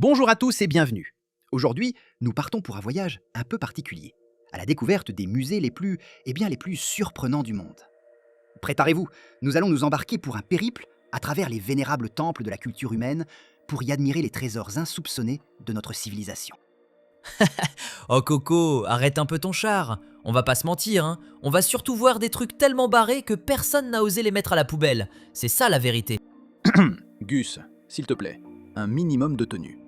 Bonjour à tous et bienvenue. Aujourd'hui, nous partons pour un voyage un peu particulier, à la découverte des musées les plus surprenants du monde. Préparez-vous, nous allons nous embarquer pour un périple à travers les vénérables temples de la culture humaine pour y admirer les trésors insoupçonnés de notre civilisation. Oh Coco, arrête un peu ton char. On va pas se mentir, hein. On va surtout voir des trucs tellement barrés que personne n'a osé les mettre à la poubelle. C'est ça la vérité. Gus, s'il te plaît, un minimum de tenue.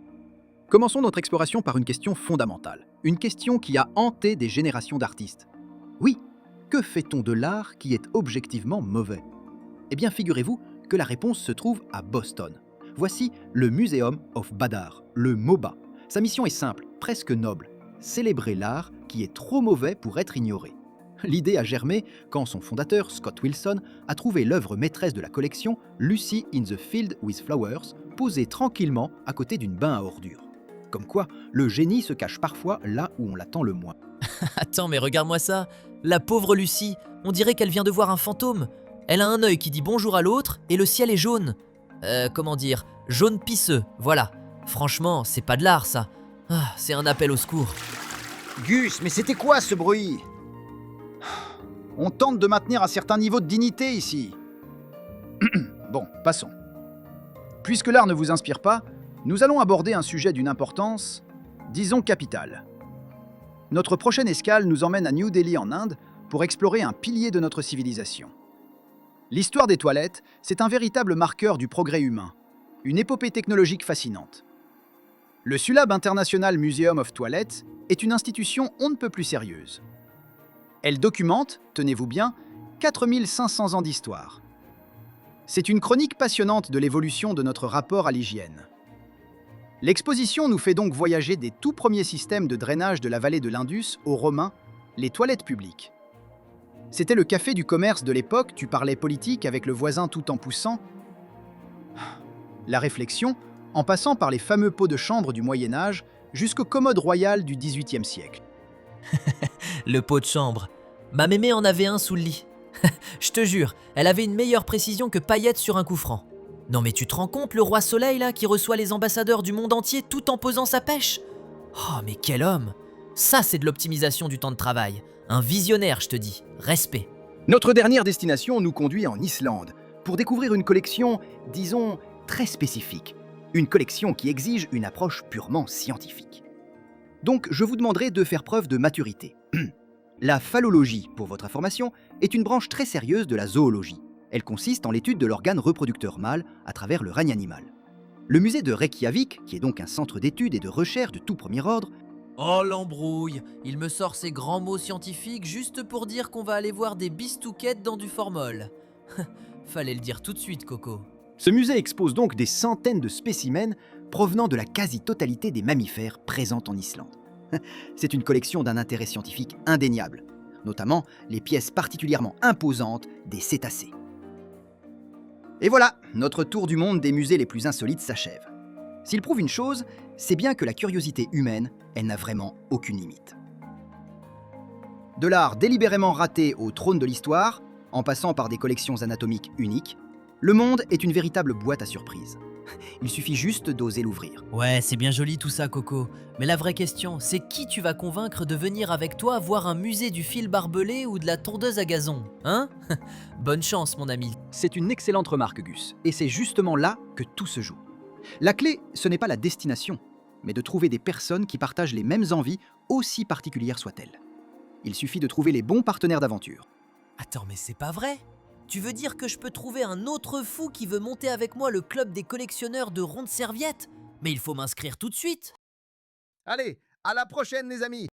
Commençons notre exploration par une question fondamentale, une question qui a hanté des générations d'artistes. Oui, que fait-on de l'art qui est objectivement mauvais? Eh bien, figurez-vous que la réponse se trouve à Boston. Voici le Museum of Bad Art, le MoBA. Sa mission est simple, presque noble, célébrer l'art qui est trop mauvais pour être ignoré. L'idée a germé quand son fondateur, Scott Wilson, a trouvé l'œuvre maîtresse de la collection, Lucy in the Field with Flowers, posée tranquillement à côté d'une bain à ordures. Comme quoi, le génie se cache parfois là où on l'attend le moins. Attends, mais regarde-moi ça. La pauvre Lucie, on dirait qu'elle vient de voir un fantôme. Elle a un œil qui dit bonjour à l'autre et le ciel est jaune. Comment dire, jaune pisseux, voilà. Franchement, c'est pas de l'art ça. Ah, c'est un appel au secours. Gus, mais c'était quoi ce bruit? On tente de maintenir un certain niveau de dignité ici. Bon, passons. Puisque l'art ne vous inspire pas, nous allons aborder un sujet d'une importance, disons capitale. Notre prochaine escale nous emmène à New Delhi en Inde pour explorer un pilier de notre civilisation. L'histoire des toilettes, c'est un véritable marqueur du progrès humain, une épopée technologique fascinante. Le Sulab International Museum of Toilets est une institution on ne peut plus sérieuse. Elle documente, tenez-vous bien, 4500 ans d'histoire. C'est une chronique passionnante de l'évolution de notre rapport à l'hygiène. L'exposition nous fait donc voyager des tout premiers systèmes de drainage de la vallée de l'Indus aux Romains, les toilettes publiques. C'était le café du commerce de l'époque, tu parlais politique avec le voisin tout en poussant. La réflexion, en passant par les fameux pots de chambre du Moyen-Âge jusqu'au commode royal du XVIIIe siècle. Le pot de chambre. Ma mémé en avait un sous le lit. Je te jure, elle avait une meilleure précision que paillettes sur un coup franc. Non mais tu te rends compte le roi Soleil là qui reçoit les ambassadeurs du monde entier tout en posant sa pêche? Oh mais quel homme! Ça c'est de l'optimisation du temps de travail. Un visionnaire je te dis, respect. Notre dernière destination nous conduit en Islande pour découvrir une collection, disons, très spécifique. Une collection qui exige une approche purement scientifique. Donc, je vous demanderai de faire preuve de maturité. La phallologie, pour votre information, est une branche très sérieuse de la zoologie. Elle consiste en l'étude de l'organe reproducteur mâle à travers le règne animal. Le musée de Reykjavik, qui est donc un centre d'études et de recherche de tout premier ordre, Oh l'embrouille, il me sort ces grands mots scientifiques juste pour dire qu'on va aller voir des bistouquettes dans du formol. Fallait le dire tout de suite Coco. ce musée expose donc des centaines de spécimens provenant de la quasi-totalité des mammifères présents en Islande. C'est une collection d'un intérêt scientifique indéniable, notamment les pièces particulièrement imposantes des cétacés. Et voilà, notre tour du monde des musées les plus insolites s'achève. S'il prouve une chose, c'est bien que la curiosité humaine, elle n'a vraiment aucune limite. De l'art délibérément raté au trône de l'histoire, en passant par des collections anatomiques uniques, le monde est une véritable boîte à surprises. Il suffit juste d'oser l'ouvrir. Ouais, c'est bien joli tout ça Coco, mais la vraie question, c'est qui tu vas convaincre de venir avec toi voir un musée du fil barbelé ou de la tondeuse à gazon, hein? Bonne chance mon ami. C'est une excellente remarque, Gus, et c'est justement là que tout se joue. La clé, ce n'est pas la destination, mais de trouver des personnes qui partagent les mêmes envies, aussi particulières soient-elles. Il suffit de trouver les bons partenaires d'aventure. Attends, mais c'est pas vrai? Tu veux dire que je peux trouver un autre fou qui veut monter avec moi le club des collectionneurs de rondes serviettes? Mais il faut m'inscrire tout de suite. Allez, à la prochaine les amis!